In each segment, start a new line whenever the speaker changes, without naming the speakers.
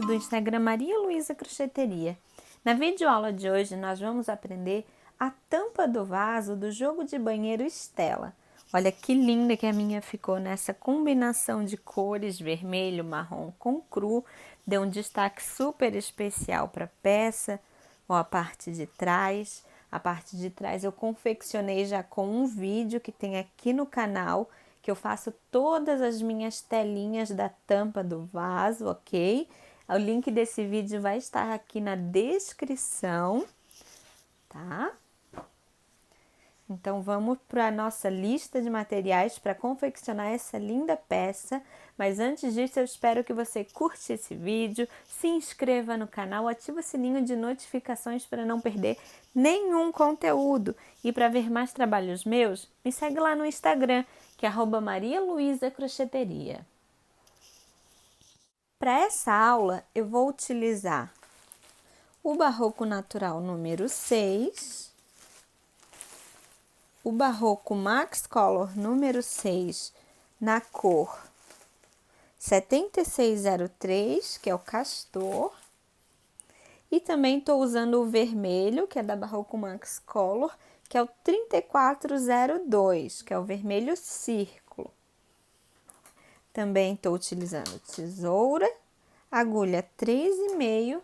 do Instagram Maria Luísa Crocheteria. Na videoaula de hoje nós vamos aprender a tampa do vaso do jogo de banheiro Estela. Olha que linda que a minha ficou nessa combinação de cores vermelho, marrom com cru. Deu um destaque super especial para a peça. Ó, a parte de trás. A parte de trás eu confeccionei já com um vídeo que tem aqui no canal, que eu faço todas as minhas telinhas da tampa do vaso, ok? O link desse vídeo vai estar aqui na descrição, tá? Então, vamos para a nossa lista de materiais para confeccionar essa linda peça. Mas antes disso, eu espero que você curte esse vídeo, se inscreva no canal, ative o sininho de notificações para não perder nenhum conteúdo. E para ver mais trabalhos meus, me segue lá no Instagram, que é @marialuisacrocheteria. Para essa aula, eu vou utilizar o Barroco Natural número 6, o Barroco Max Color número 6, na cor 7603, que é o Castor. E também estou usando o vermelho, que é da Barroco Max Color, que é o 3402, que é o vermelho círculo. Também estou utilizando tesoura, agulha 3,5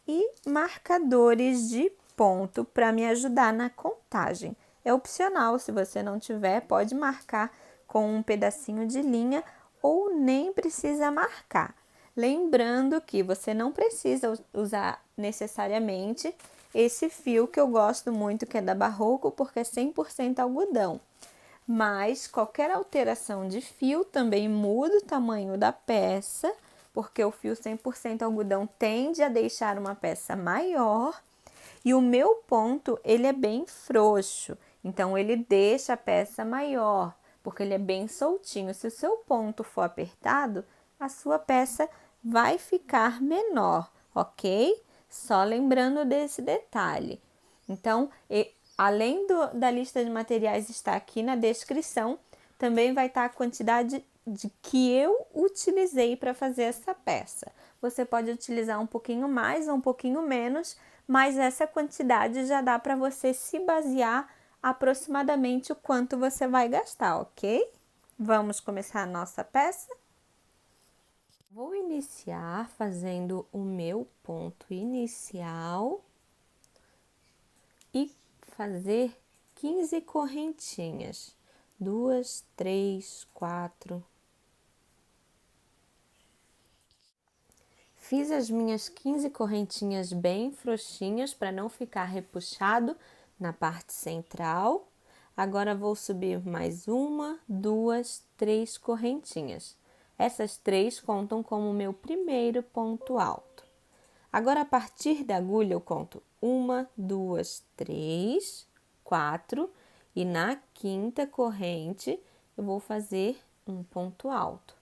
e marcadores de ponto para me ajudar na contagem. É opcional, se você não tiver, pode marcar com um pedacinho de linha ou nem precisa marcar. Lembrando que você não precisa usar necessariamente esse fio que eu gosto muito, que é da Barroco, porque é 100% algodão. Mas qualquer alteração de fio também muda o tamanho da peça, porque o fio 100% algodão tende a deixar uma peça maior. E o meu ponto, ele é bem frouxo, então ele deixa a peça maior, porque ele é bem soltinho. Se o seu ponto for apertado, a sua peça vai ficar menor, ok? Só lembrando desse detalhe. Então, além da lista de materiais estar aqui na descrição, também vai estar a quantidade que eu utilizei para fazer essa peça. Você pode utilizar um pouquinho mais ou um pouquinho menos, mas essa quantidade já dá para você se basear aproximadamente o quanto você vai gastar, ok? Vamos começar a nossa peça? Vou iniciar fazendo o meu ponto inicial e fazer 15 correntinhas. 2, 3, 4. Fiz as minhas 15 correntinhas bem frouxinhas para não ficar repuxado na parte central. Agora vou subir mais 1, 2, 3 correntinhas. Essas 3 contam como meu primeiro ponto alto. Agora, a partir da agulha, eu conto 1, 2, 3, 4 e na quinta corrente eu vou fazer um ponto alto.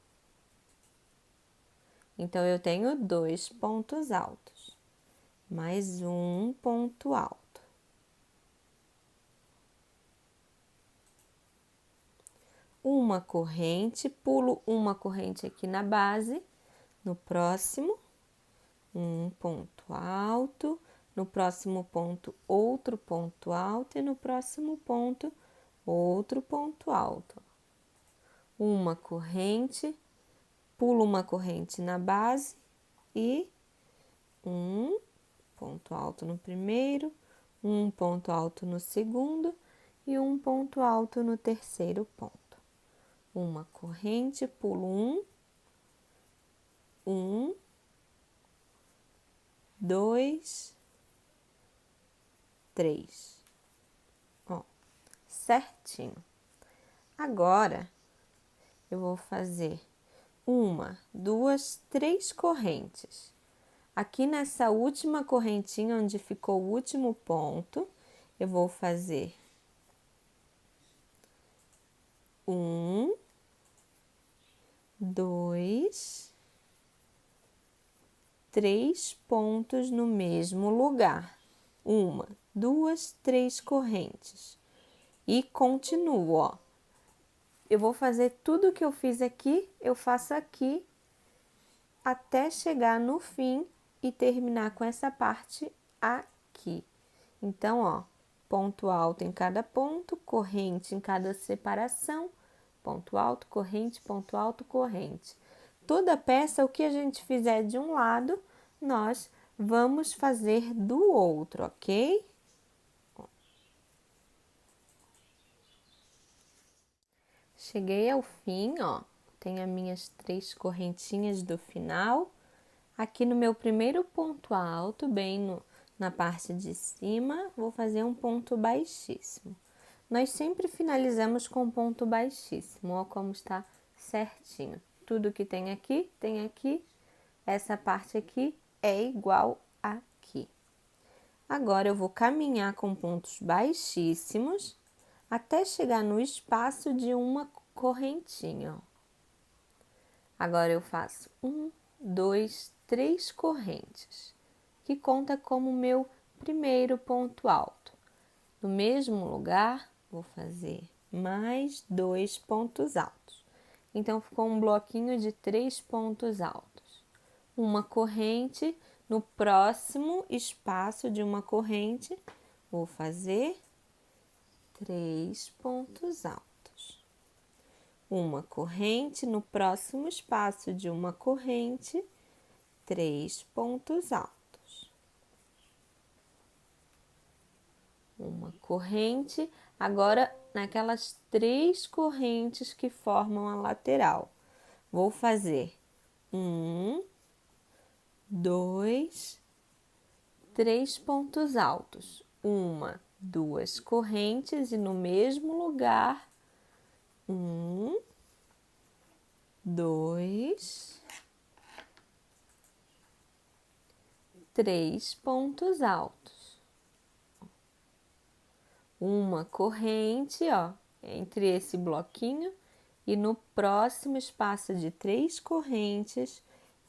Então, eu tenho 2 pontos altos, mais um ponto alto. Uma corrente, pulo uma corrente aqui na base, no próximo, um ponto alto, no próximo ponto, outro ponto alto e no próximo ponto, outro ponto alto. Uma corrente, pulo uma corrente na base e um ponto alto no primeiro, um ponto alto no segundo e um ponto alto no terceiro ponto. Uma corrente, pulo um, 2, 3. Ó, certinho. Agora, eu vou fazer 1, 2, 3 correntes. Aqui nessa última correntinha, onde ficou o último ponto, eu vou fazer 1, 2, 3 pontos no mesmo lugar. 1, 2, 3 correntes. E continuo, ó. Eu vou fazer tudo que eu fiz aqui, eu faço aqui até chegar no fim e terminar com essa parte aqui. Então, ó, ponto alto em cada ponto, corrente em cada separação, ponto alto, corrente, ponto alto, corrente. Toda peça, o que a gente fizer de um lado, nós vamos fazer do outro, ok? Cheguei ao fim, ó, tenho as minhas 3 correntinhas do final. Aqui no meu primeiro ponto alto, na parte de cima, vou fazer um ponto baixíssimo. Nós sempre finalizamos com ponto baixíssimo, ó como está certinho. Tudo que tem aqui, essa parte aqui é igual aqui. Agora, eu vou caminhar com pontos baixíssimos até chegar no espaço de uma correntinha, ó. Agora, eu faço 1, 2, 3 correntes, que conta como meu primeiro ponto alto. No mesmo lugar, vou fazer mais 2 pontos altos. Então, ficou um bloquinho de 3 pontos altos. Uma corrente, no próximo espaço de uma corrente, vou fazer 3 pontos altos. Uma corrente, no próximo espaço de uma corrente, 3 pontos altos. Uma corrente, agora naquelas 3 correntes que formam a lateral. Vou fazer 1, 2, 3 pontos altos. 1, 2 correntes e no mesmo lugar, 1, 2, 3 pontos altos. Uma corrente, ó, entre esse bloquinho e no próximo espaço de 3 correntes,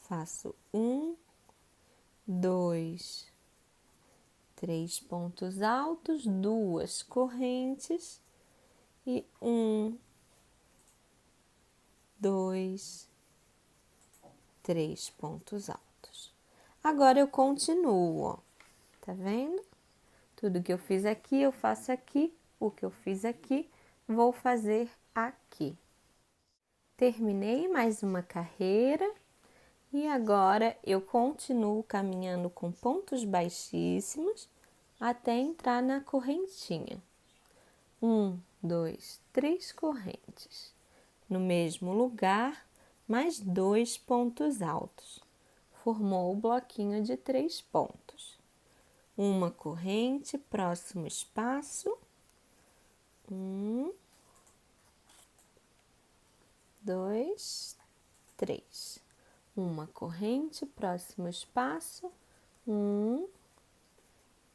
faço 1, 2, 3 pontos altos, 2 correntes e 1, 2, 3 pontos altos. Agora eu continuo, ó, tá vendo? Tudo que eu fiz aqui, eu faço aqui, o que eu fiz aqui, vou fazer aqui. Terminei mais uma carreira e agora eu continuo caminhando com pontos baixíssimos até entrar na correntinha. 1, 2, 3 correntes. No mesmo lugar, mais 2 pontos altos. Formou o bloquinho de 3 pontos. Uma corrente, próximo espaço. 1, 2, 3. Uma corrente, próximo espaço. 1,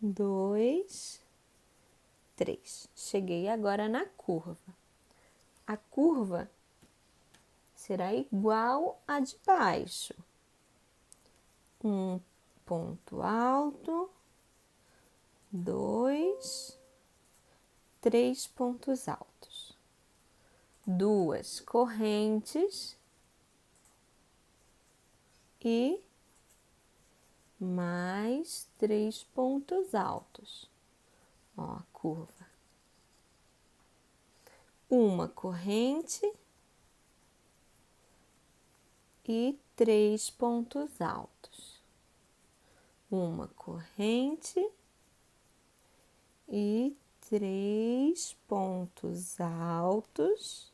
2, 3. Cheguei agora na curva. A curva será igual à de baixo. Um ponto alto, 2, 3 pontos altos. 2 correntes e mais 3 pontos altos. Ó, a curva. Uma corrente e 3 pontos altos. Uma corrente e 3 pontos altos.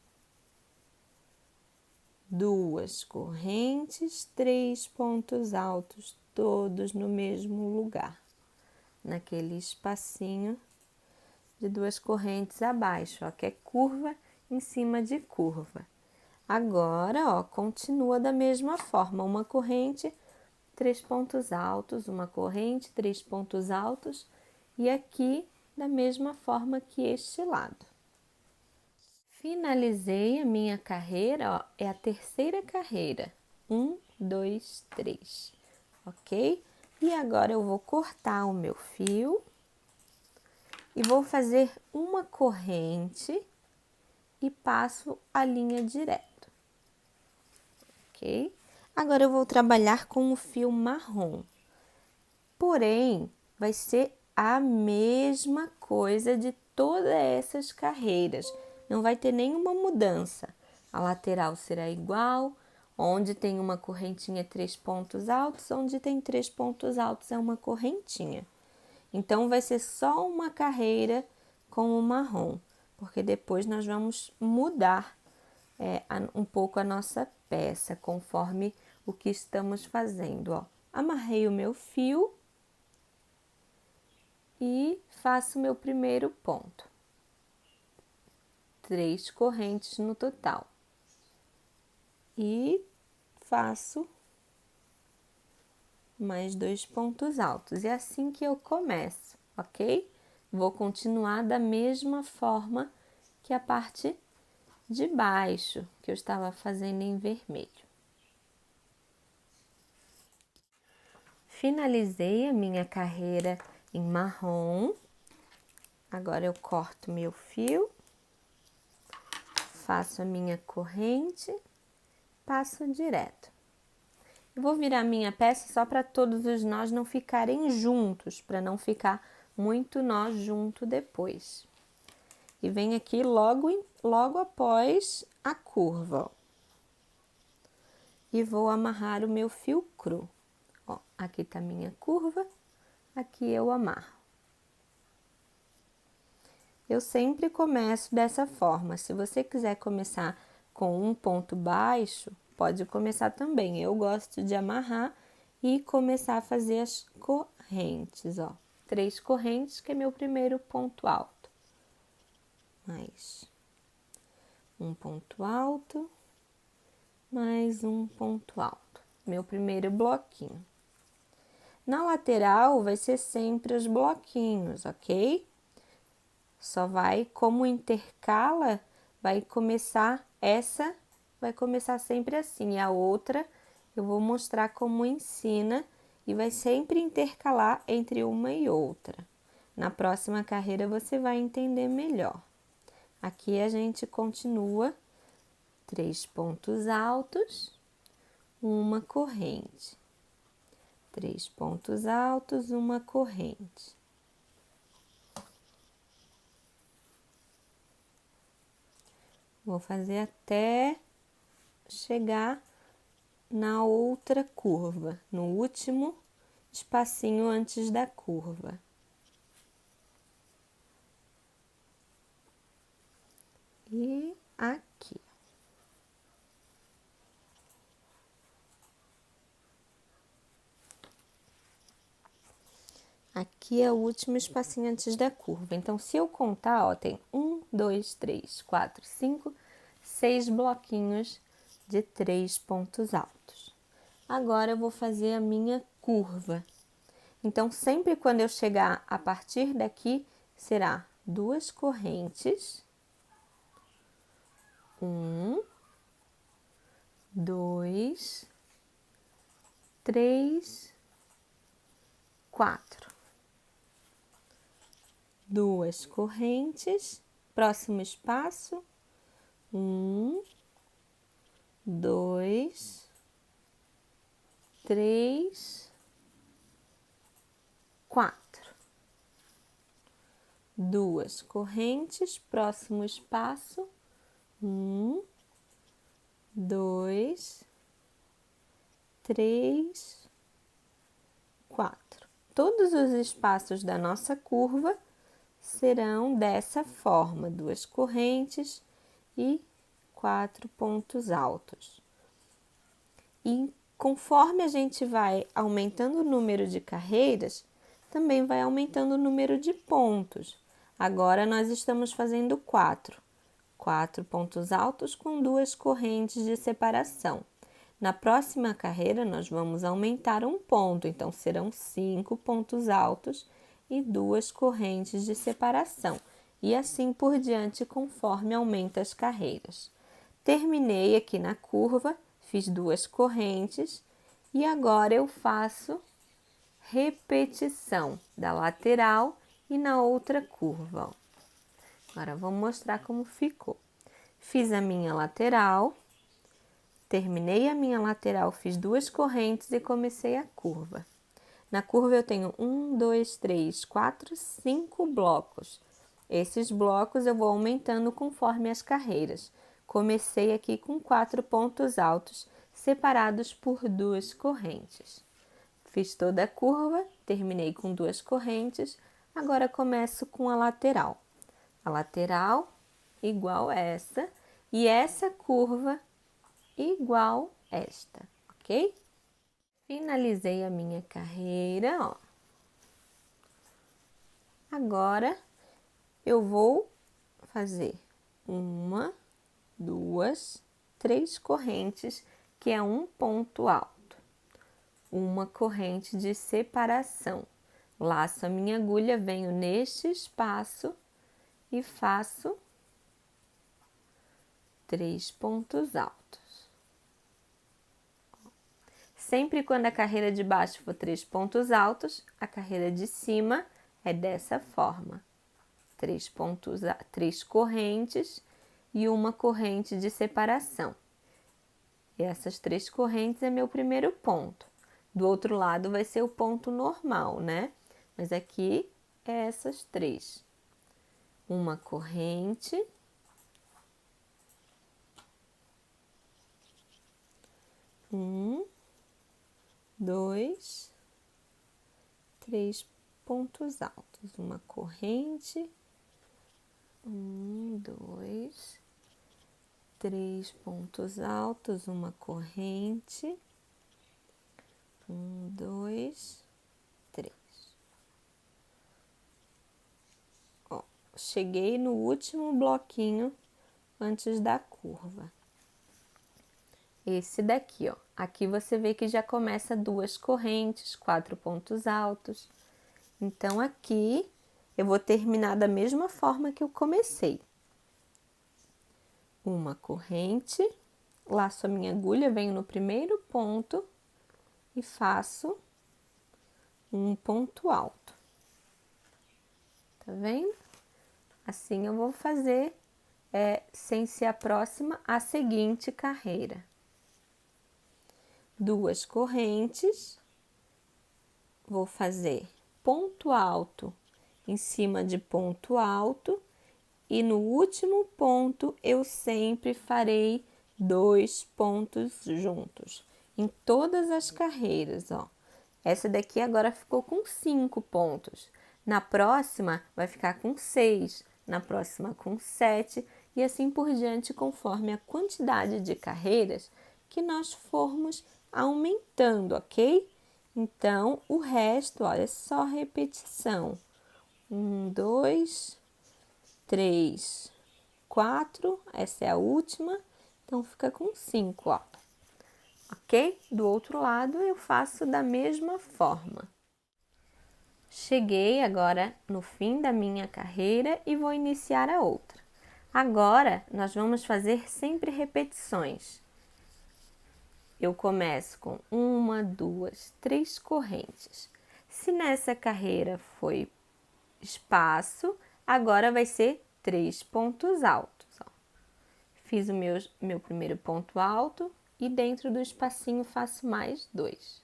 2 correntes, 3 pontos altos, todos no mesmo lugar, naquele espacinho de 2 correntes abaixo, ó, que é curva em cima de curva. Agora, ó, continua da mesma forma, uma corrente, 3 pontos altos, uma corrente, 3 pontos altos, e aqui da mesma forma que este lado. Finalizei a minha carreira, ó, é a terceira carreira. 1, 2, 3, ok? E agora eu vou cortar o meu fio e vou fazer uma corrente e passo a linha direto, ok? Agora eu vou trabalhar com o fio marrom, porém vai ser a mesma coisa de todas essas carreiras, não vai ter nenhuma mudança. A lateral será igual, onde tem uma correntinha 3 pontos altos, onde tem 3 pontos altos é uma correntinha. Então vai ser só uma carreira com o marrom, porque depois nós vamos mudar um pouco a nossa peça, conforme o que estamos fazendo, ó. Amarrei o meu fio e faço meu primeiro ponto. 3 correntes no total. E faço mais 2 pontos altos. É assim que eu começo, ok? Vou continuar da mesma forma que a parte de baixo, que eu estava fazendo em vermelho. Finalizei a minha carreira em marrom. Agora eu corto meu fio, faço a minha corrente, passo direto. Eu vou virar minha peça só para todos os nós não ficarem juntos, para não ficar muito nó junto depois. E venho aqui logo após a curva, ó. E vou amarrar o meu fio cru. Ó, aqui tá minha curva, aqui eu amarro. Eu sempre começo dessa forma. Se você quiser começar com um ponto baixo, pode começar também. Eu gosto de amarrar e começar a fazer as correntes, ó. 3 correntes, que é meu primeiro ponto alto. Mais um ponto alto, mais um ponto alto. Meu primeiro bloquinho. Na lateral vai ser sempre os bloquinhos, ok? Só vai, como intercala, vai começar sempre assim. E a outra eu vou mostrar como ensina e vai sempre intercalar entre uma e outra. Na próxima carreira você vai entender melhor. Aqui a gente continua 3 pontos altos, uma corrente. 3 pontos altos, uma corrente. Vou fazer até chegar na outra curva, no último espacinho antes da curva. E aqui. Aqui é o último espacinho antes da curva. Então, se eu contar, ó, tem 1, 2, 3, 4, 5, 6 bloquinhos de 3 pontos altos. Agora, eu vou fazer a minha curva. Então, sempre quando eu chegar a partir daqui, será 2 correntes. 1, 2, 3, 4. 2 correntes, próximo espaço, 1, 2, 3, 4. 2 correntes, próximo espaço, 1, 2, 3, 4. Todos os espaços da nossa curva serão dessa forma, 2 correntes e 4 pontos altos. E conforme a gente vai aumentando o número de carreiras, também vai aumentando o número de pontos. Agora, nós estamos fazendo 4 pontos altos com 2 correntes de separação. Na próxima carreira, nós vamos aumentar um ponto, então serão 5 pontos altos e 2 correntes de separação, e assim por diante, conforme aumenta as carreiras. Terminei aqui na curva, fiz 2 correntes e agora eu faço repetição da lateral e na outra curva. Agora vou mostrar como ficou. Fiz a minha lateral, Terminei a minha lateral, fiz 2 correntes e comecei a curva. Na curva eu tenho 1, 2, 3, 4, 5 blocos. Esses blocos eu vou aumentando conforme as carreiras. Comecei aqui com 4 pontos altos, separados por 2 correntes. Fiz toda a curva, terminei com 2 correntes, agora começo com a lateral. A lateral igual essa e essa curva igual esta, ok? Finalizei a minha carreira, ó. Agora, eu vou fazer 1, 2, 3 correntes, que é um ponto alto. Uma corrente de separação. Laço a minha agulha, venho neste espaço e faço 3 pontos altos. Sempre quando a carreira de baixo for 3 pontos altos, a carreira de cima é dessa forma. 3 correntes e uma corrente de separação. E essas 3 correntes é meu primeiro ponto. Do outro lado vai ser o ponto normal, né? Mas aqui é essas 3. Uma corrente. Um, 2, 3 pontos altos, uma corrente, 1, 2, 3 pontos altos, uma corrente, 1, 2, 3. Ó, cheguei no último bloquinho antes da curva. Esse daqui, ó. Aqui você vê que já começa 2 correntes, 4 pontos altos. Então, aqui eu vou terminar da mesma forma que eu comecei. Uma corrente, laço a minha agulha, venho no primeiro ponto e faço um ponto alto. Tá vendo? Assim eu vou fazer, sem ser a próxima, a seguinte carreira. 2 correntes, vou fazer ponto alto em cima de ponto alto e no último ponto eu sempre farei 2 pontos juntos em todas as carreiras, ó. Essa daqui agora ficou com 5 pontos. Na próxima vai ficar com 6, na próxima com 7 e assim por diante, conforme a quantidade de carreiras que nós formos aumentando, ok? Então, o resto, olha, é só repetição. 1, 2, 3, 4, essa é a última, então fica com 5, ó. Ok? Do outro lado, eu faço da mesma forma. Cheguei agora no fim da minha carreira e vou iniciar a outra. Agora, nós vamos fazer sempre repetições. Eu começo com 1, 2, 3 correntes. Se nessa carreira foi espaço, agora vai ser 3 pontos altos. Ó. Fiz o meu primeiro ponto alto e dentro do espacinho faço mais 2.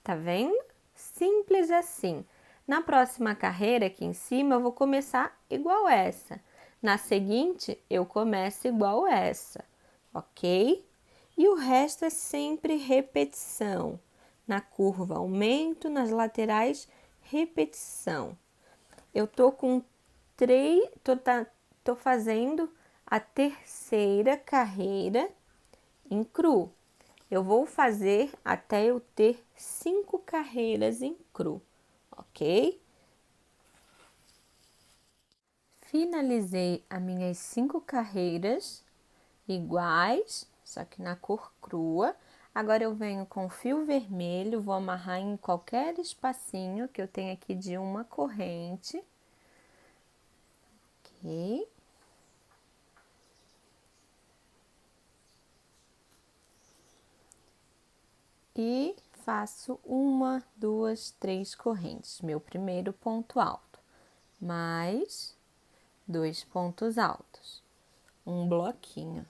Tá vendo? Simples assim. Na próxima carreira aqui em cima eu vou começar igual essa. Na seguinte eu começo igual essa, ok? E o resto é sempre repetição. Na curva, aumento, nas laterais, repetição. Eu tô com 3, tô fazendo a terceira carreira em cru. Eu vou fazer até eu ter 5 carreiras em cru, ok? Finalizei as minhas 5 carreiras iguais, só que na cor crua. Agora eu venho com fio vermelho, vou amarrar em qualquer espacinho que eu tenho aqui de uma corrente. Ok. E faço 1, 2, 3 correntes. Meu primeiro ponto alto, mais 2 pontos altos. Um bloquinho.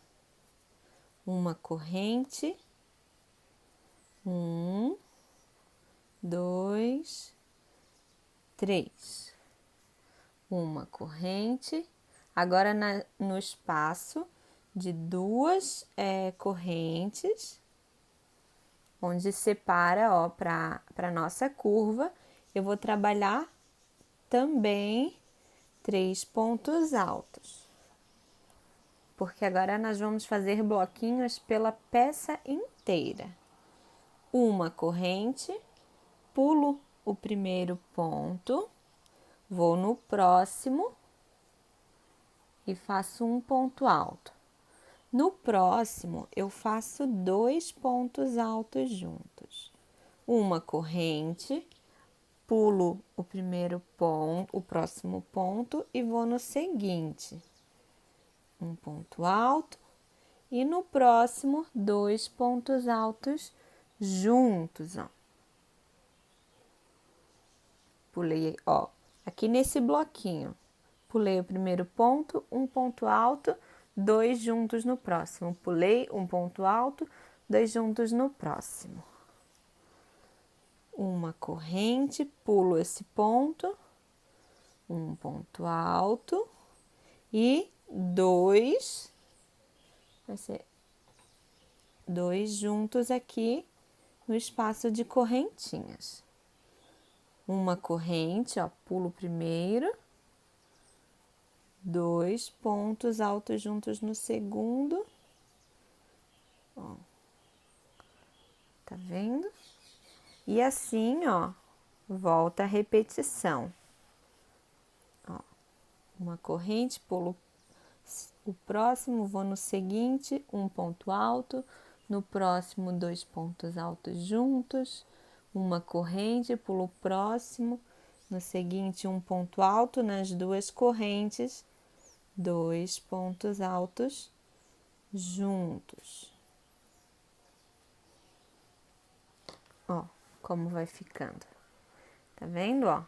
uma corrente, 1, 2, 3, uma corrente. Agora no espaço de duas correntes, onde separa, ó, para nossa curva, eu vou trabalhar também 3 pontos altos. Porque agora nós vamos fazer bloquinhos pela peça inteira. Uma corrente, pulo o primeiro ponto, vou no próximo e faço um ponto alto. No próximo, eu faço 2 pontos altos juntos. Uma corrente, pulo o primeiro ponto, o próximo ponto e vou no seguinte. Um ponto alto e no próximo 2 pontos altos juntos, ó. Pulei, ó, aqui nesse bloquinho. Pulei o primeiro ponto, um ponto alto, 2 juntos no próximo. Pulei um ponto alto, 2 juntos no próximo. Uma corrente, pulo esse ponto, um ponto alto e 2, vai ser 2 juntos aqui no espaço de correntinhas. Uma corrente, ó, pulo primeiro, 2 pontos altos juntos no segundo, ó, tá vendo? E assim, ó, volta a repetição. Ó, uma corrente, pulo o próximo, vou no seguinte, um ponto alto, no próximo 2 pontos altos juntos, uma corrente, pulo o próximo, no seguinte um ponto alto nas 2 correntes, 2 pontos altos juntos. Ó, como vai ficando. Tá vendo, ó?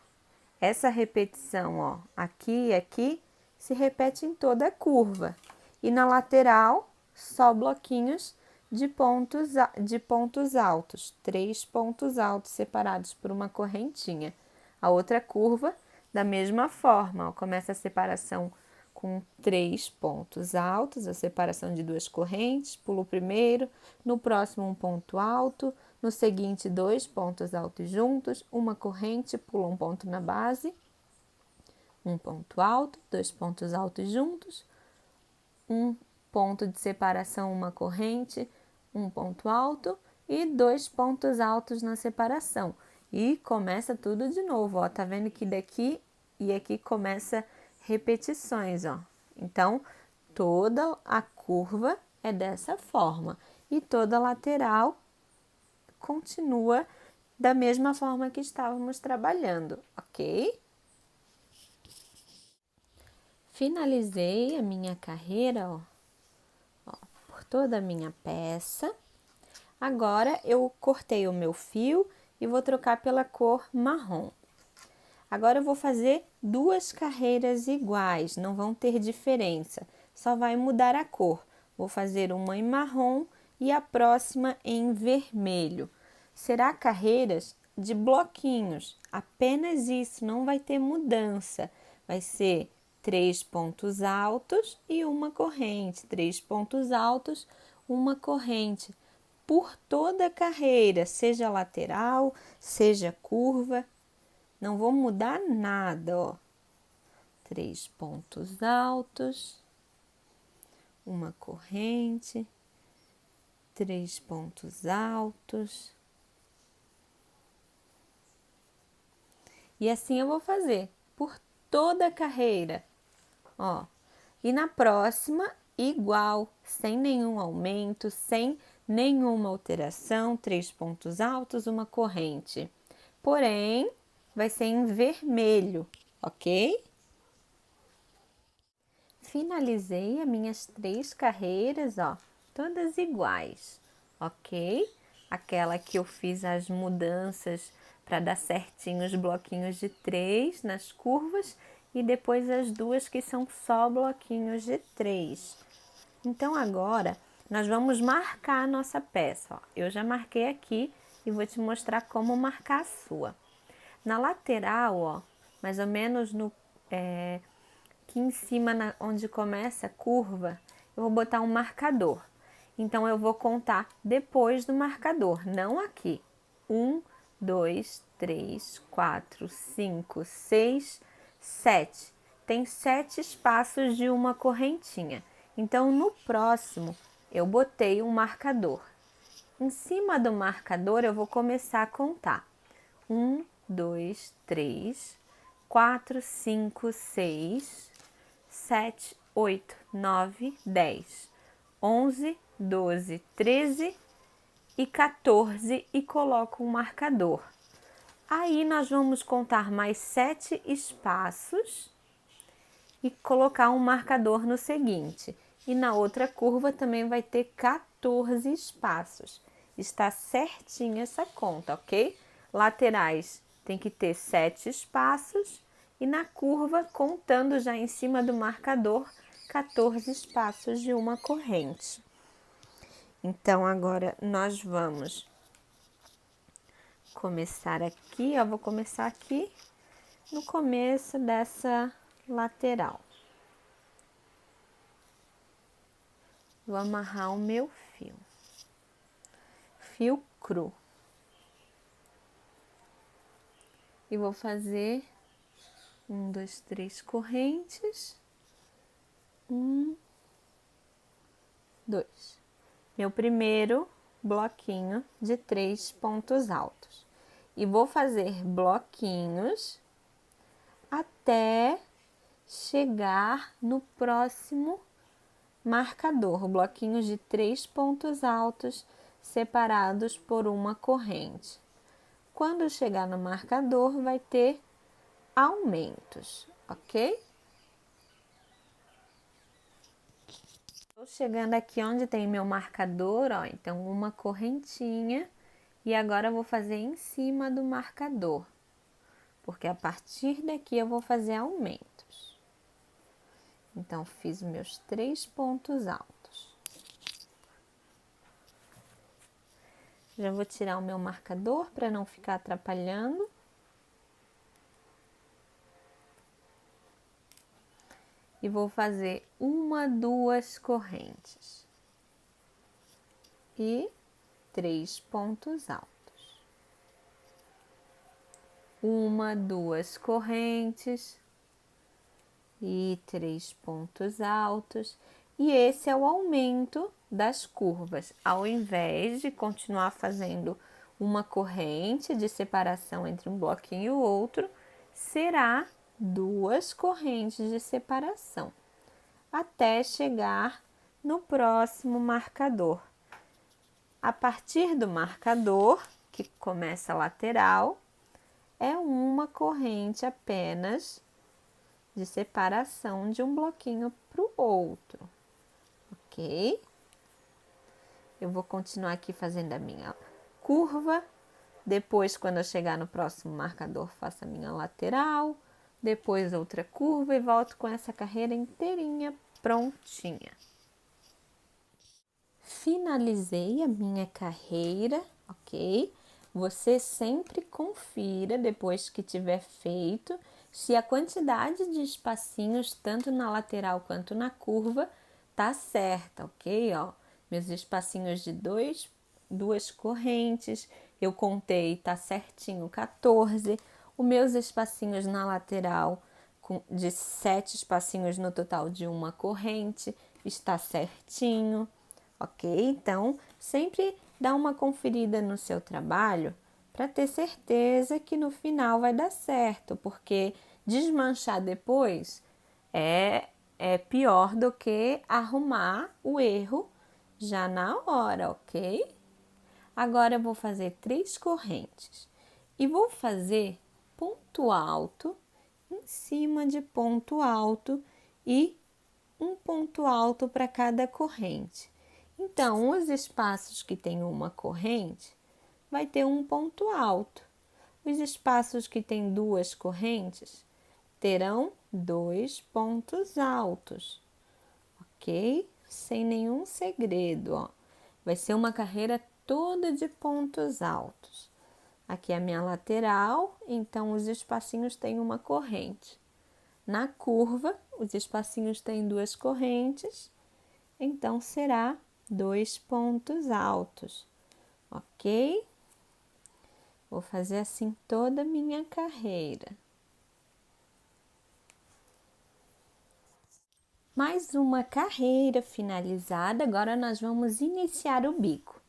Essa repetição, ó, aqui e aqui, se repete em toda a curva. E na lateral, só bloquinhos de pontos altos. 3 pontos altos separados por uma correntinha. A outra curva, da mesma forma, ó, começa a separação com 3 pontos altos, a separação de 2 correntes, pulo o primeiro, no próximo um ponto alto, no seguinte 2 pontos altos juntos, uma corrente, pulo um ponto na base, um ponto alto, 2 pontos altos juntos, um ponto de separação, uma corrente, um ponto alto e 2 pontos altos na separação. E começa tudo de novo, ó, tá vendo que daqui e aqui começa repetições, ó. Então, toda a curva é dessa forma e toda a lateral continua da mesma forma que estávamos trabalhando, ok? Finalizei a minha carreira, ó, por toda a minha peça. Agora, eu cortei o meu fio e vou trocar pela cor marrom. Agora, eu vou fazer 2 carreiras iguais, não vão ter diferença, só vai mudar a cor. Vou fazer uma em marrom e a próxima em vermelho. Será carreiras de bloquinhos, apenas isso, não vai ter mudança. Vai ser 3 pontos altos e uma corrente, 3 pontos altos, uma corrente, por toda a carreira, seja lateral, seja curva, não vou mudar nada, ó. 3 pontos altos, uma corrente, 3 pontos altos. E assim eu vou fazer por toda a carreira, ó. E na próxima, igual, sem nenhum aumento, sem nenhuma alteração, 3 pontos altos, uma corrente. Porém, vai ser em vermelho, ok? Finalizei as minhas 3 carreiras, ó, todas iguais, ok? Aquela que eu fiz as mudanças para dar certinho os bloquinhos de 3 nas curvas e depois as 2 que são só bloquinhos de 3. Então, agora nós vamos marcar a nossa peça. Ó. Eu já marquei aqui e vou te mostrar como marcar a sua. Na lateral, ó, mais ou menos aqui em cima, onde começa a curva, eu vou botar um marcador. Então, eu vou contar depois do marcador, não aqui. 1, 2, 3, 4, 5, 6, 7. Tem 7 espaços de uma correntinha. Então, no próximo, eu botei um marcador. Em cima do marcador, eu vou começar a contar. 1, 2, 3, 4, 5, 6, 7, 8, 9, 10, 11, 12, 13 e 14 e coloco um marcador. Aí nós vamos contar mais 7 espaços e colocar um marcador no seguinte. E na outra curva também vai ter 14 espaços. Está certinha essa conta, ok? Laterais tem que ter 7 espaços e na curva, contando já em cima do marcador, 14 espaços de uma corrente. Então, agora nós vamos começar aqui, eu vou começar aqui no começo dessa lateral. Vou amarrar o meu fio cru. E vou fazer 1, 2, 3 correntes. 1, 2. Meu primeiro bloquinho de 3 pontos altos. E vou fazer bloquinhos até chegar no próximo marcador, bloquinhos de 3 pontos altos separados por uma corrente. Quando chegar no marcador, vai ter aumentos, ok? Estou chegando aqui onde tem meu marcador, ó, então uma correntinha, e agora eu vou fazer em cima do marcador, porque a partir daqui eu vou fazer aumentos. Então, fiz meus 3 pontos altos. Já vou tirar o meu marcador para não ficar atrapalhando. E vou fazer 1, 2 correntes. E 3 pontos altos. 1, 2 correntes. E 3 pontos altos. E esse é o aumento das curvas. Ao invés de continuar fazendo uma corrente de separação entre um bloquinho e o outro, será 2 correntes de separação, até chegar no próximo marcador. A partir do marcador, que começa a lateral, é uma corrente apenas de separação de um bloquinho para o outro, ok? Eu vou continuar aqui fazendo a minha curva. Depois, quando eu chegar no próximo marcador, faço a minha lateral. Depois, outra curva e volto com essa carreira inteirinha prontinha. Finalizei a minha carreira, ok? Você sempre confira depois que tiver feito se a quantidade de espacinhos, tanto na lateral quanto na curva, tá certa, ok? Ó, meus espacinhos de duas correntes, eu contei, tá certinho, 14. Os meus espacinhos na lateral, de 7 espacinhos no total de uma corrente, está certinho, ok? Então, sempre dá uma conferida no seu trabalho para ter certeza que no final vai dar certo, porque desmanchar depois é pior do que arrumar o erro já na hora, ok? Agora eu vou fazer 3 correntes e vou fazer ponto alto em cima de ponto alto e um ponto alto para cada corrente. Então, os espaços que tem uma corrente vai ter um ponto alto. Os espaços que tem 2 correntes terão 2 pontos altos, ok? sem nenhum segredo, ó. Vai ser uma carreira toda de pontos altos. Aqui é a minha lateral, então os espacinhos têm uma corrente. Na curva, os espacinhos têm duas correntes, então será 2 pontos altos, ok? Vou fazer assim toda a minha carreira. Mais uma carreira finalizada, agora nós vamos iniciar o bico.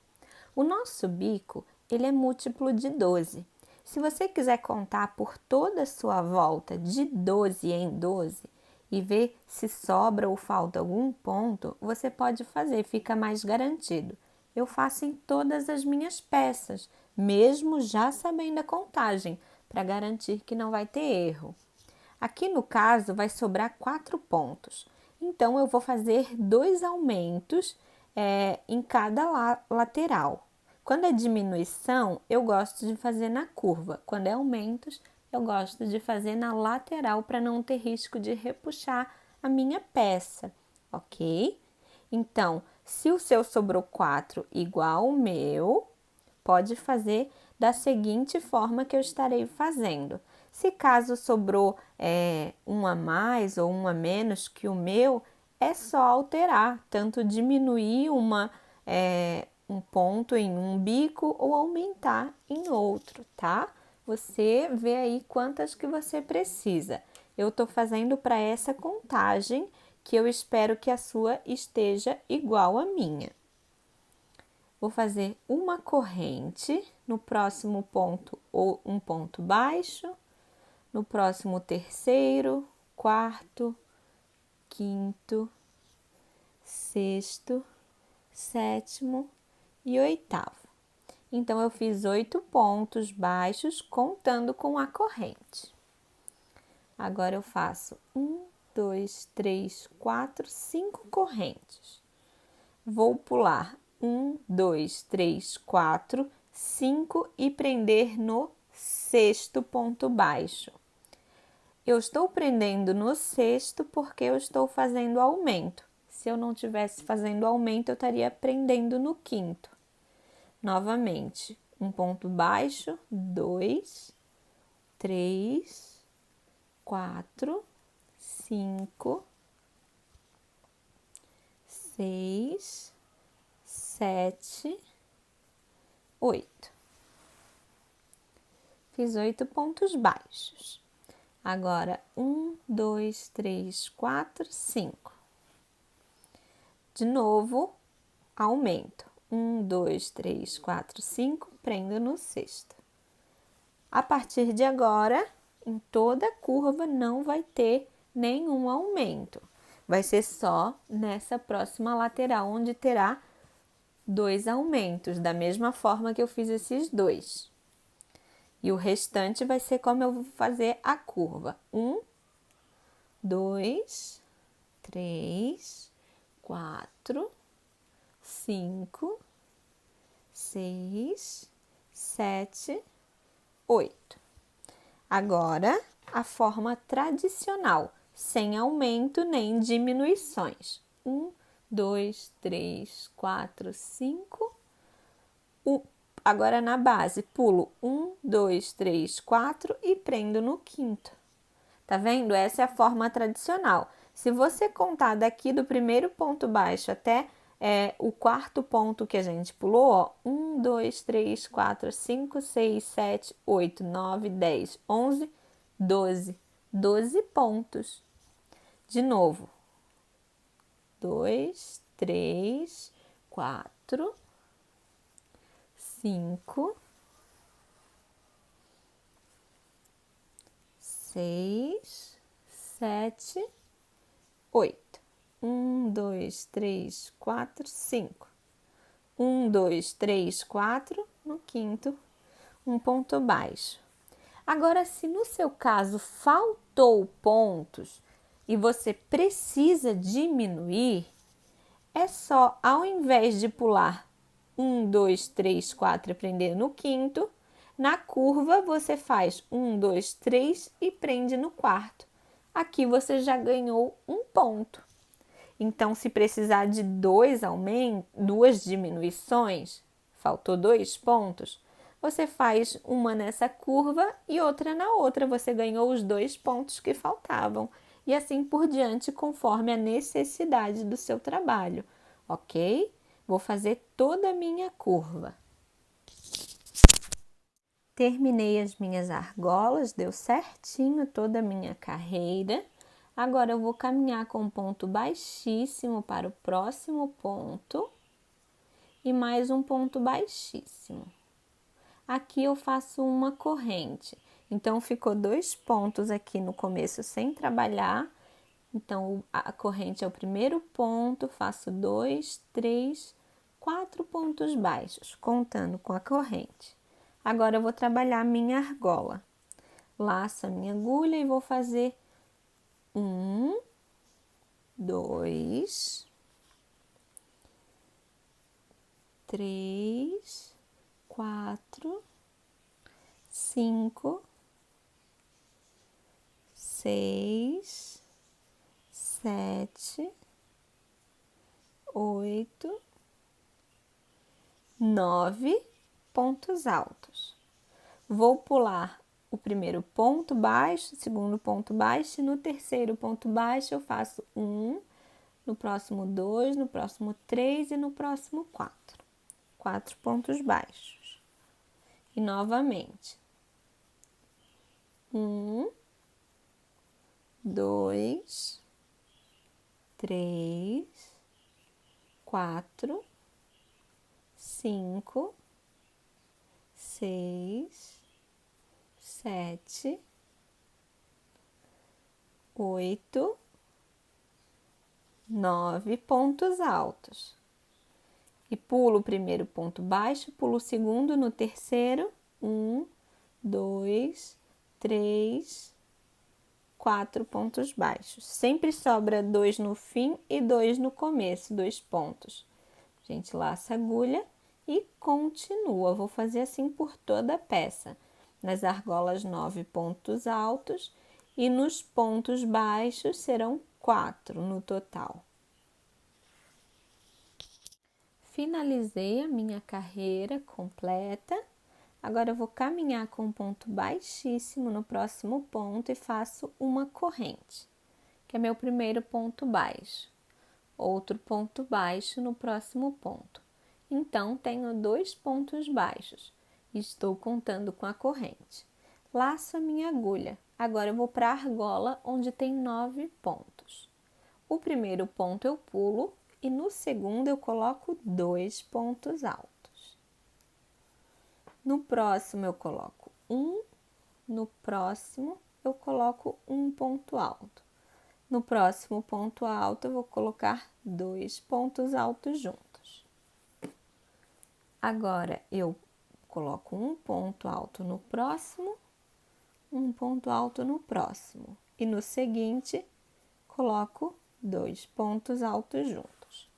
O nosso bico, ele é múltiplo de 12. Se você quiser contar por toda a sua volta de 12 em 12 e ver se sobra ou falta algum ponto, você pode fazer, fica mais garantido. Eu faço em todas as minhas peças, mesmo já sabendo a contagem, para garantir que não vai ter erro. Aqui no caso vai sobrar 4 pontos, então eu vou fazer 2 aumentos em cada lateral. Quando é diminuição, eu gosto de fazer na curva, quando é aumentos, eu gosto de fazer na lateral para não ter risco de repuxar a minha peça, ok? Então, se o seu sobrou 4 igual o meu, pode fazer da seguinte forma que eu estarei fazendo. Se caso sobrou um a mais ou um a menos que o meu, é só alterar, tanto diminuir um ponto em um bico ou aumentar em outro, tá? Você vê aí quantas que você precisa. Eu tô fazendo para essa contagem, que eu espero que a sua esteja igual à minha. Vou fazer uma corrente, no próximo ponto ou um ponto baixo, no próximo terceiro, quarto, quinto, sexto, sétimo e oitavo. Então, eu fiz 8 pontos baixos contando com a corrente. Agora, eu faço 1, 2, 3, 4, 5 correntes. Vou pular 1, 2, 3, 4, 5 e prender no sexto ponto baixo. Eu estou prendendo no sexto porque eu estou fazendo aumento. Se eu não estivesse fazendo aumento, eu estaria prendendo no quinto. Novamente, um ponto baixo, 2, 3, 4, 5, 6, 7, 8. Fiz 8 pontos baixos. Agora, 1, 2, 3, 4, 5. De novo, aumento. 1, 2, 3, 4, 5, prendo no sexto. A partir de agora, em toda a curva não vai ter nenhum aumento. Vai ser só nessa próxima lateral, onde terá 2 aumentos, da mesma forma que eu fiz esses 2. E o restante vai ser como eu vou fazer a curva. 1, 2, 3, 4, 5, 6, 7, 8. Agora, a forma tradicional, sem aumento nem diminuições. 1, 2, 3, 4, 5. Agora, na base, pulo 1, 2, 3, 4 e prendo no quinto. Tá vendo? Essa é a forma tradicional. Se você contar daqui do primeiro ponto baixo até o quarto ponto que a gente pulou, ó, 1, 2, 3, 4, 5, 6, 7, 8, 9, 10, 11, 12. 12 pontos. De novo. 2, 3, 4, 5, 6, 7, 8. 1, 2, 3, 4, 5. 1, 2, 3, 4, no quinto, um ponto baixo. Agora, se no seu caso faltou pontos e você precisa diminuir, é só, ao invés de pular 1, 2, 3, 4 e prender no quinto, na curva você faz 1, 2, 3 e prende no quarto. Aqui você já ganhou um ponto. Então, se precisar de duas diminuições, faltou 2 pontos, você faz uma nessa curva e outra na outra. Você ganhou os 2 pontos que faltavam. E assim por diante, conforme a necessidade do seu trabalho, ok? Vou fazer toda a minha curva. Terminei as minhas argolas, deu certinho toda a minha carreira. Agora eu vou caminhar com um ponto baixíssimo para o próximo ponto e mais um ponto baixíssimo. Aqui eu faço uma corrente, então ficou 2 pontos aqui no começo sem trabalhar. Então a corrente é o primeiro ponto, faço 2, 3, 4 pontos baixos, contando com a corrente. Agora eu vou trabalhar a minha argola. Laço a minha agulha e vou fazer 1, 2, 3, 4, 5, 6, 7, 8, 9 pontos altos. Vou pular o primeiro ponto baixo, o segundo ponto baixo, e no terceiro ponto baixo eu faço 1, no próximo 2, no próximo 3 e no próximo 4. 4 pontos baixos. E novamente. 1, 2, 3, 4, 5, 6, 7, 8, 9 pontos altos. E pulo o primeiro ponto baixo, pulo o segundo no terceiro. 1, 2, 3, 4 pontos baixos. Sempre sobra 2 no fim e 2 no começo, 2 pontos. A gente laça a agulha e continua. Vou fazer assim por toda a peça. Nas argolas, 9 pontos altos e nos pontos baixos serão 4 no total. Finalizei a minha carreira completa. Agora eu vou caminhar com um ponto baixíssimo no próximo ponto e faço uma corrente, que é meu primeiro ponto baixo. Outro ponto baixo no próximo ponto. Então, tenho 2 pontos baixos. Estou contando com a corrente. Laço a minha agulha. Agora eu vou para a argola, onde tem 9 pontos. O primeiro ponto eu pulo e no segundo eu coloco 2 pontos altos. No próximo eu coloco 1, no próximo eu coloco 1 ponto alto. No próximo ponto alto eu vou colocar 2 pontos altos juntos. Agora eu coloco um ponto alto no próximo, um ponto alto no próximo. E no seguinte, coloco 2 pontos altos juntos.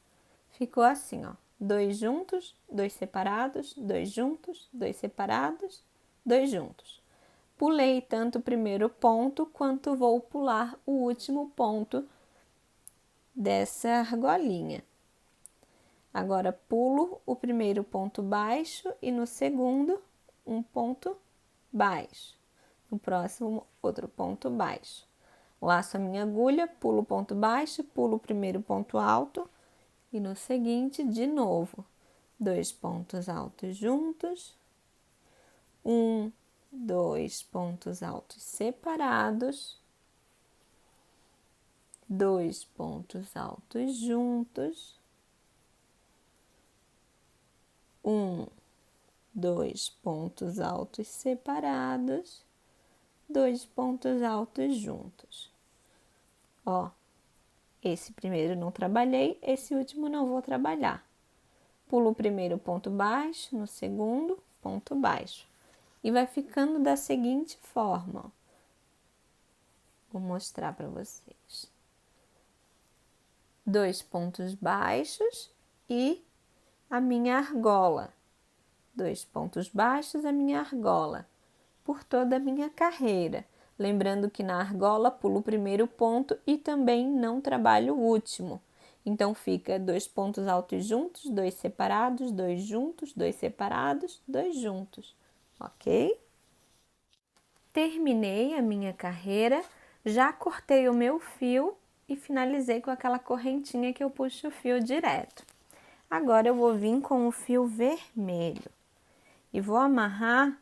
Ficou assim, ó. 2 juntos, 2 separados, 2 juntos, 2 separados, 2 juntos. Pulei tanto o primeiro ponto quanto vou pular o último ponto dessa argolinha. Agora pulo o primeiro ponto baixo e no segundo um ponto baixo. No próximo outro ponto baixo. Laço a minha agulha, pulo o ponto baixo, pulo o primeiro ponto alto e no seguinte de novo 2 pontos altos juntos, 1, 2 pontos altos separados, 2 pontos altos juntos, 1, 2 pontos altos separados, 2 pontos altos juntos. Ó, esse primeiro não trabalhei, esse último não vou trabalhar. Pulo o primeiro ponto baixo, no segundo ponto baixo. E vai ficando da seguinte forma, ó. Vou mostrar para vocês. 2 pontos baixos e a minha argola. 2 pontos baixos, a minha argola. Por toda a minha carreira. Lembrando que na argola pulo o primeiro ponto e também não trabalho o último. Então, fica 2 pontos altos juntos, 2 separados, 2 juntos, 2 separados, 2 juntos, ok? Terminei a minha carreira, já cortei o meu fio e finalizei com aquela correntinha que eu puxo o fio direto. Agora eu vou vir com o fio vermelho e vou amarrar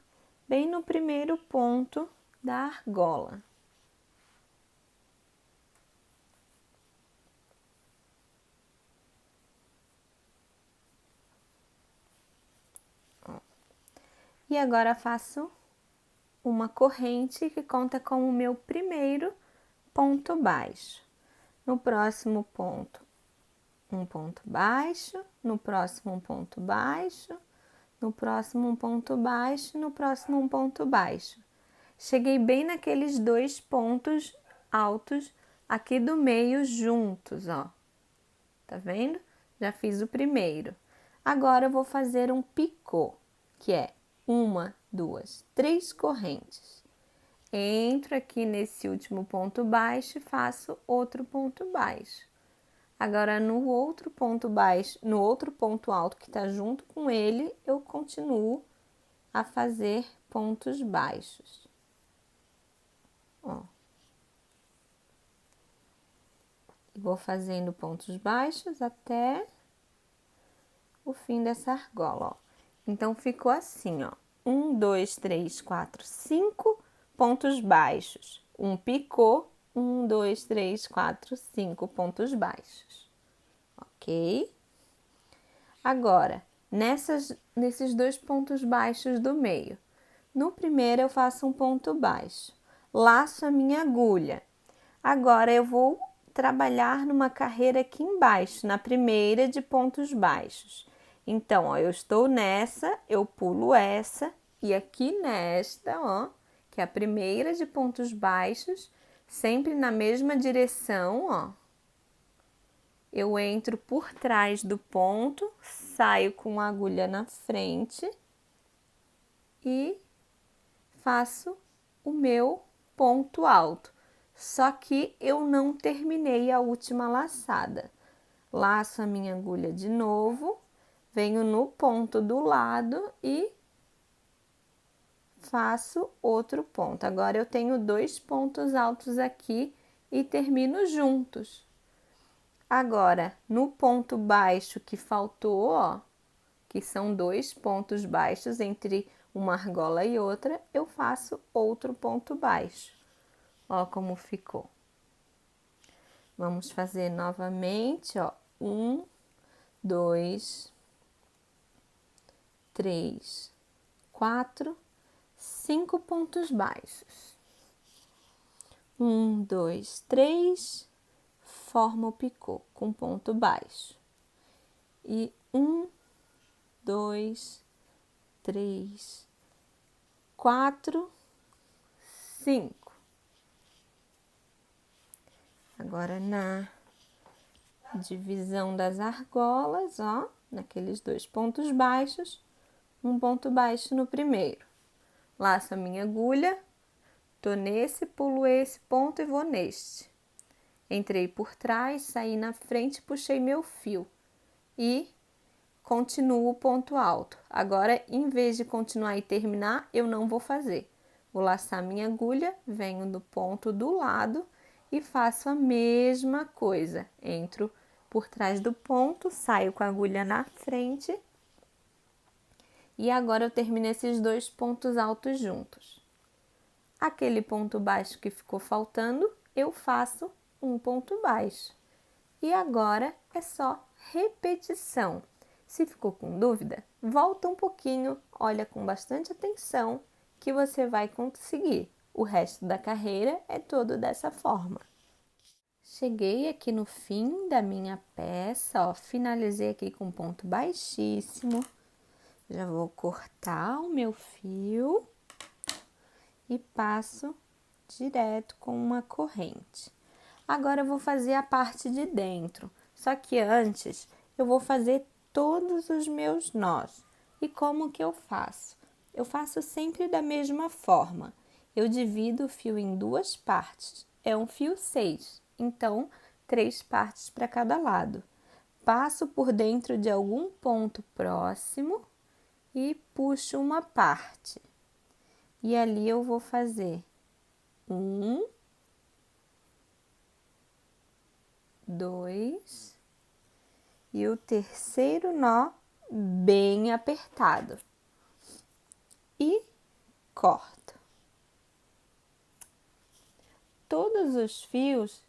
bem no primeiro ponto da argola. E agora faço uma corrente que conta como o meu primeiro ponto baixo. No próximo ponto, um ponto baixo, no próximo um ponto baixo, no próximo um ponto baixo, no próximo um ponto baixo. Cheguei bem naqueles 2 pontos altos aqui do meio juntos, ó. Tá vendo? Já fiz o primeiro. Agora eu vou fazer um picô, que é 1, 2, 3 correntes. Entro aqui nesse último ponto baixo e faço outro ponto baixo. Agora, no outro ponto baixo, no outro ponto alto que está junto com ele, eu continuo a fazer pontos baixos. Ó. Vou fazendo pontos baixos até o fim dessa argola, ó. Então, ficou assim, ó. 1, 2, 3, 4, 5 pontos baixos. Um picô, 1, 2, 3, 4, 5 pontos baixos. Ok? Agora, nesses 2 pontos baixos do meio. No primeiro, eu faço um ponto baixo. Laço a minha agulha. Agora, eu vou trabalhar numa carreira aqui embaixo, na primeira de pontos baixos. Então, ó, eu estou nessa, eu pulo essa e aqui nesta, ó, que é a primeira de pontos baixos, sempre na mesma direção, ó. Eu entro por trás do ponto, saio com a agulha na frente e faço o meu ponto alto. Só que eu não terminei a última laçada. Laço a minha agulha de novo, venho no ponto do lado e faço outro ponto. Agora eu tenho 2 pontos altos aqui e termino juntos. Agora, no ponto baixo que faltou, ó, que são 2 pontos baixos entre uma argola e outra, eu faço outro ponto baixo. Ó como ficou. Vamos fazer novamente, ó. 1, 2, 3, 4, 5 pontos baixos. 1, 2, 3, forma o picô com ponto baixo. E 1, 2, 3, 4, 5. Agora, na divisão das argolas, ó, naqueles 2 pontos baixos, um ponto baixo no primeiro. Laço a minha agulha, tô nesse, pulo esse ponto e vou neste. Entrei por trás, saí na frente, puxei meu fio e continuo o ponto alto. Agora, em vez de continuar e terminar, eu não vou fazer. Vou laçar minha agulha, venho do ponto do lado e faço a mesma coisa. Entro por trás do ponto, saio com a agulha na frente e agora eu termino esses 2 pontos altos juntos. Aquele ponto baixo que ficou faltando, eu faço um ponto baixo. E agora é só repetição. Se ficou com dúvida, volta um pouquinho, olha com bastante atenção que você vai conseguir. O resto da carreira é todo dessa forma. Cheguei aqui no fim da minha peça, ó, finalizei aqui com ponto baixíssimo. Já vou cortar o meu fio e passo direto com uma corrente. Agora eu vou fazer a parte de dentro, só que antes eu vou fazer todos os meus nós. E como que eu faço? Eu faço sempre da mesma forma. Eu divido o fio em 2 partes. É um fio 6, então 3 partes para cada lado. Passo por dentro de algum ponto próximo e puxo uma parte. E ali eu vou fazer 1, 2 e o terceiro nó bem apertado. E corto. Todos os fios,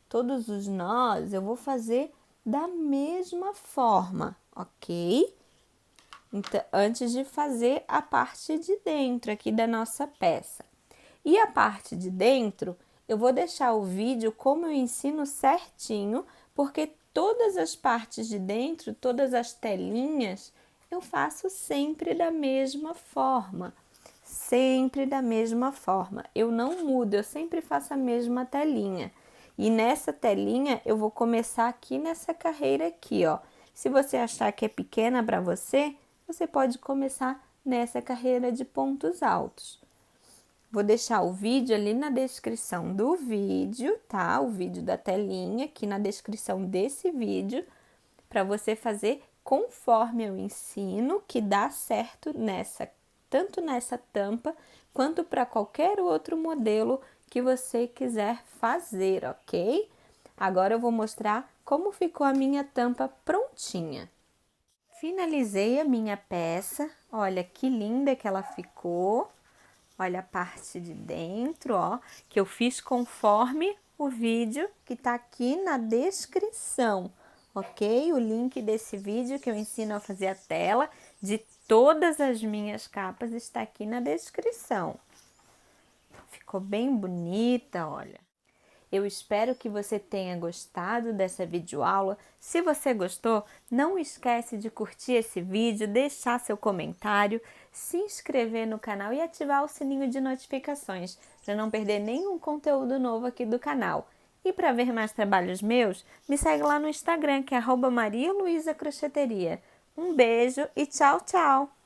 todos os nós, eu vou fazer da mesma forma, ok? Então, antes de fazer a parte de dentro aqui da nossa peça. E a parte de dentro, eu vou deixar o vídeo como eu ensino certinho, porque todas as partes de dentro, todas as telinhas, eu faço sempre da mesma forma. Sempre da mesma forma. Eu não mudo, eu sempre faço a mesma telinha. E nessa telinha, eu vou começar aqui nessa carreira aqui, ó. Se você achar que é pequena para você, você pode começar nessa carreira de pontos altos. Vou deixar o vídeo ali na descrição do vídeo, tá? O vídeo da telinha aqui na descrição desse vídeo, para você fazer conforme eu ensino, que dá certo tanto nessa tampa, quanto para qualquer outro modelo que você quiser fazer, ok? Agora eu vou mostrar como ficou a minha tampa prontinha. Finalizei a minha peça, olha que linda que ela ficou. Olha a parte de dentro, ó, que eu fiz conforme o vídeo que tá aqui na descrição, ok? O link desse vídeo que eu ensino a fazer a tela de todas as minhas capas está aqui na descrição. Ficou bem bonita, olha. Eu espero que você tenha gostado dessa videoaula. Se você gostou, não esquece de curtir esse vídeo, deixar seu comentário, se inscrever no canal e ativar o sininho de notificações para não perder nenhum conteúdo novo aqui do canal. E para ver mais trabalhos meus, me segue lá no Instagram, que é @marialuisacrocheteria. Um beijo e tchau, tchau!